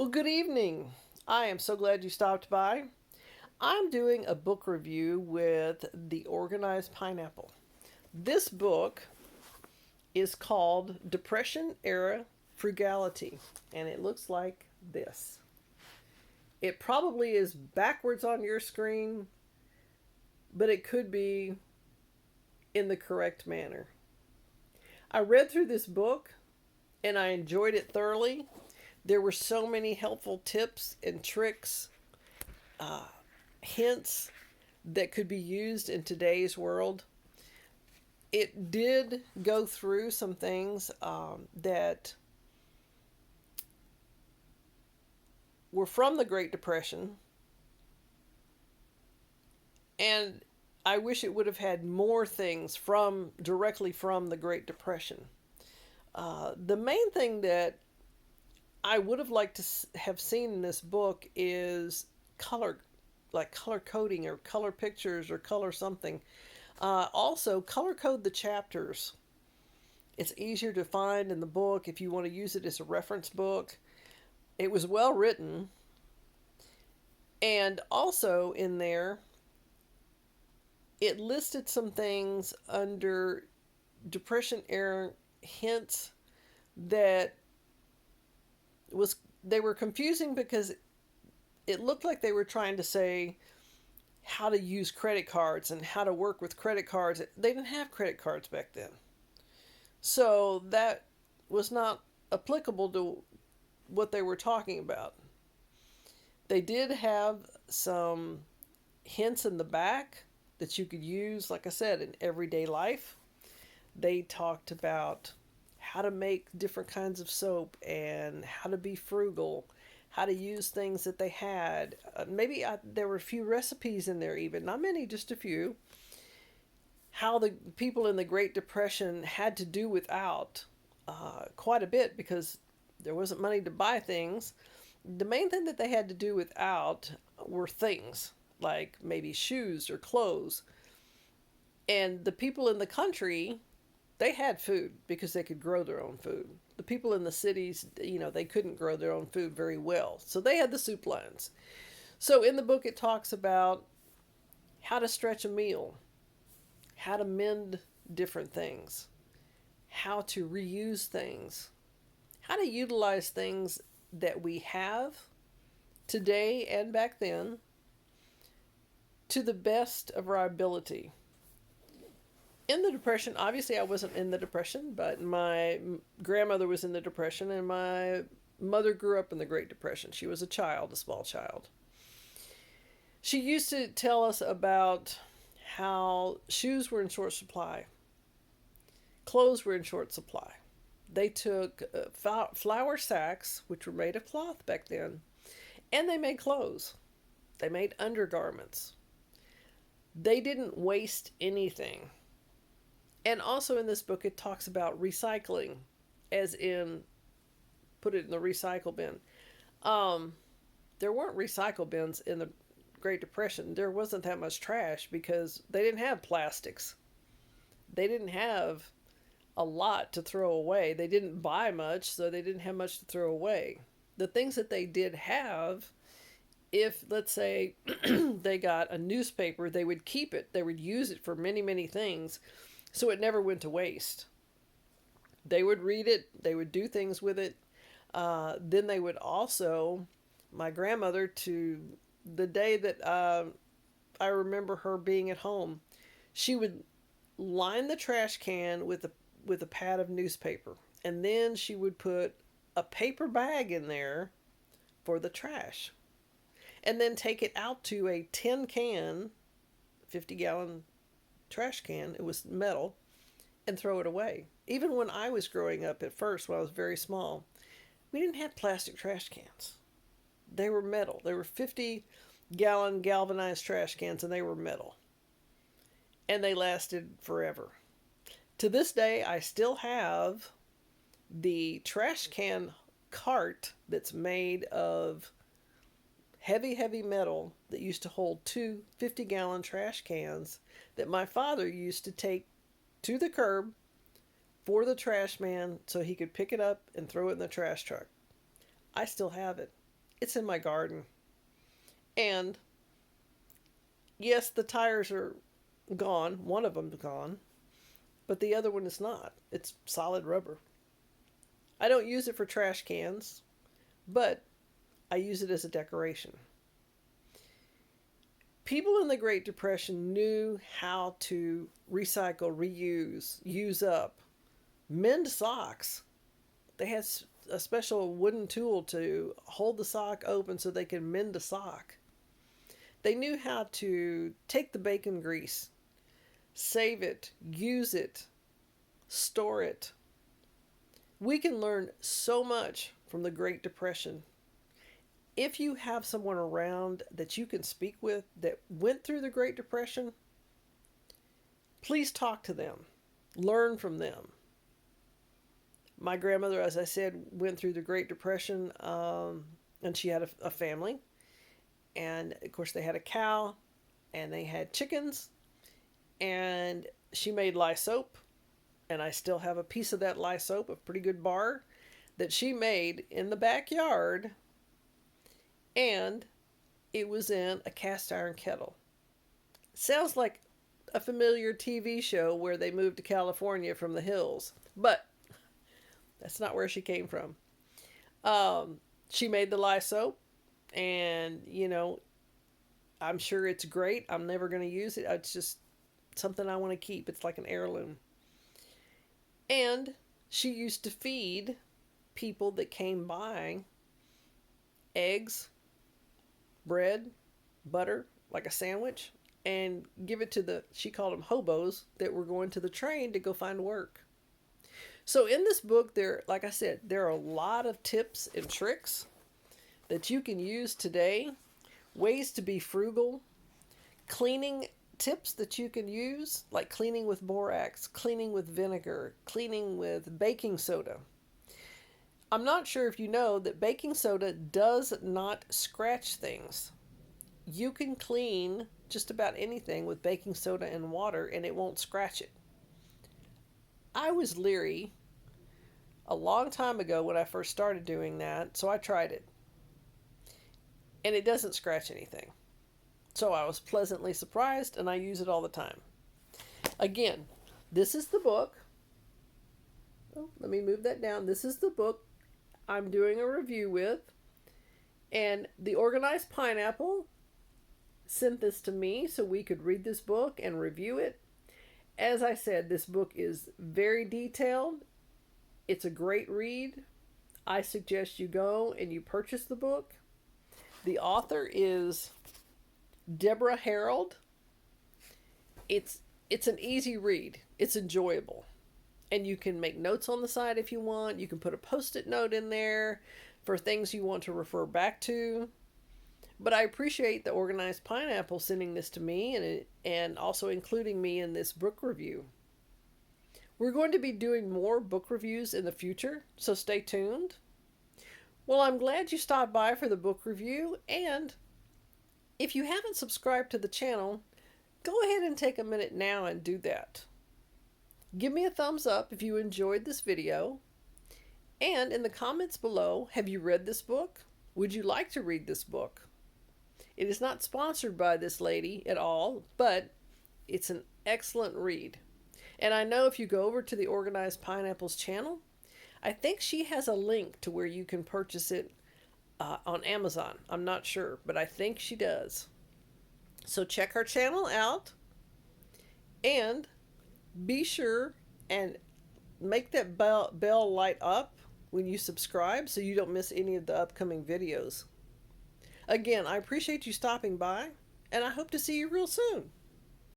Well, good evening. I am so glad you stopped by. I'm doing a book review with The Organized Pineapple. This book is called Depression Era Frugality, and it looks like this. It probably is backwards on your screen, but it could be in the correct manner. I read through this book and I enjoyed it thoroughly. There were so many helpful tips and tricks, uh, hints that could be used in today's world. It did go through some things that were from the Great Depression, and I wish it would have had more things from directly from the Great Depression. The main thing that I would have liked to have seen in this book is color, like color coding or color pictures or color something. Also, color code the chapters. It's easier to find in the book if you want to use it as a reference book. It was well written. And also in there, it listed some things under Depression era hints that was they were confusing because it looked like they were trying to say how to use credit cards and how to work with credit cards. They didn't have credit cards back then. So that was not applicable to what they were talking about. They did have some hints in the back that you could use, like I said, in everyday life. They talked about how to make different kinds of soap and how to be frugal, how to use things that they had. There were a few recipes in there, even not many, just a few. How the people in the Great Depression had to do without quite a bit because there wasn't money to buy things. The main thing that they had to do without were things like maybe shoes or clothes. And the people in the country, they had food because they could grow their own food. The people in the cities, they couldn't grow their own food very well. So they had the soup lines. So in the book, it talks about how to stretch a meal, how to mend different things, how to reuse things, how to utilize things that we have today and back then to the best of our ability. In the Depression, obviously I wasn't in the Depression, but my grandmother was in the Depression, and my mother grew up in the Great Depression. She was a small child. She used to tell us about how shoes were in short supply, clothes were in short supply. They took flour sacks, which were made of cloth back then, and they made clothes. They made undergarments. They didn't waste anything. And also in this book, it talks about recycling, as in put it in the recycle bin. There weren't recycle bins in the Great Depression. There wasn't that much trash because they didn't have plastics. They didn't have a lot to throw away. They didn't buy much, so they didn't have much to throw away. The things that they did have, if, let's say, they got a newspaper, they would keep it. They would use it for many, many things. So it never went to waste. They would read it. They would do things with it. Then they would also, my grandmother, to the day that I remember her being at home, she would line the trash can with a pad of newspaper. And then she would put a paper bag in there for the trash. And then take it out to a tin can, 50-gallon trash can, it was metal, and throw it away. Even when I was growing up at first, when I was very small, we didn't have plastic trash cans. They were metal. They were 50-gallon galvanized trash cans, and they were metal. And they lasted forever. To this day, I still have the trash can cart that's made of heavy, heavy metal that used to hold two 50-gallon trash cans that my father used to take to the curb for the trash man so he could pick it up and throw it in the trash truck. I still have it. It's in my garden. And yes, the tires are gone. One of them's gone, but the other one is not. It's solid rubber. I don't use it for trash cans, but I use it as a decoration. People in the Great Depression knew how to recycle, reuse, use up, mend socks. They had a special wooden tool to hold the sock open so they could mend a sock. They knew how to take the bacon grease, save it, use it, store it. We can learn so much from the Great Depression. If you have someone around that you can speak with that went through the Great Depression, please talk to them. Learn from them. My grandmother, as I said, went through the Great Depression, and she had a family. And of course, they had a cow, and they had chickens, and she made lye soap. And I still have a piece of that lye soap, a pretty good bar, that she made in the backyard. And it was in a cast iron kettle. Sounds like a familiar TV show where they moved to California from the hills, but that's not where she came from. She made the lye soap, and I'm sure it's great. I'm never going to use it. It's just something I want to keep. It's like an heirloom. And she used to feed people that came by eggs, bread, butter, like a sandwich, and give it to she called them hobos that were going to the train to go find work. So in this book, like I said, there are a lot of tips and tricks that you can use today, ways to be frugal, cleaning tips that you can use, like cleaning with borax, cleaning with vinegar, cleaning with baking soda. I'm not sure if you know that baking soda does not scratch things. You can clean just about anything with baking soda and water and it won't scratch it. I was leery a long time ago when I first started doing that, so I tried it. And it doesn't scratch anything. So I was pleasantly surprised, and I use it all the time. Again, this is the book. Oh, let me move that down. This is the book I'm doing a review with. And the Organized Pineapple sent this to me so we could read this book and review it. As I said, this book is very detailed. It's a great read. I suggest you go and you purchase the book. The author is Deborah Harold. It's an easy read. It's enjoyable. And you can make notes on the side if you want. You can put a post-it note in there for things you want to refer back to. But I appreciate the Organized Pineapple sending this to me and also including me in this book review. We're going to be doing more book reviews in the future, so stay tuned. Well, I'm glad you stopped by for the book review, and if you haven't subscribed to the channel, go ahead and take a minute now and do that. Give me a thumbs up if you enjoyed this video, and in the comments below, have you read this book? Would you like to read this book? It is not sponsored by this lady at all, but it's an excellent read. And I know if you go over to the Organized Pineapple's channel, I think she has a link to where you can purchase it on Amazon. I'm not sure, but I think she does. So check her channel out and be sure and make that bell light up when you subscribe so you don't miss any of the upcoming videos. Again, I appreciate you stopping by, and I hope to see you real soon.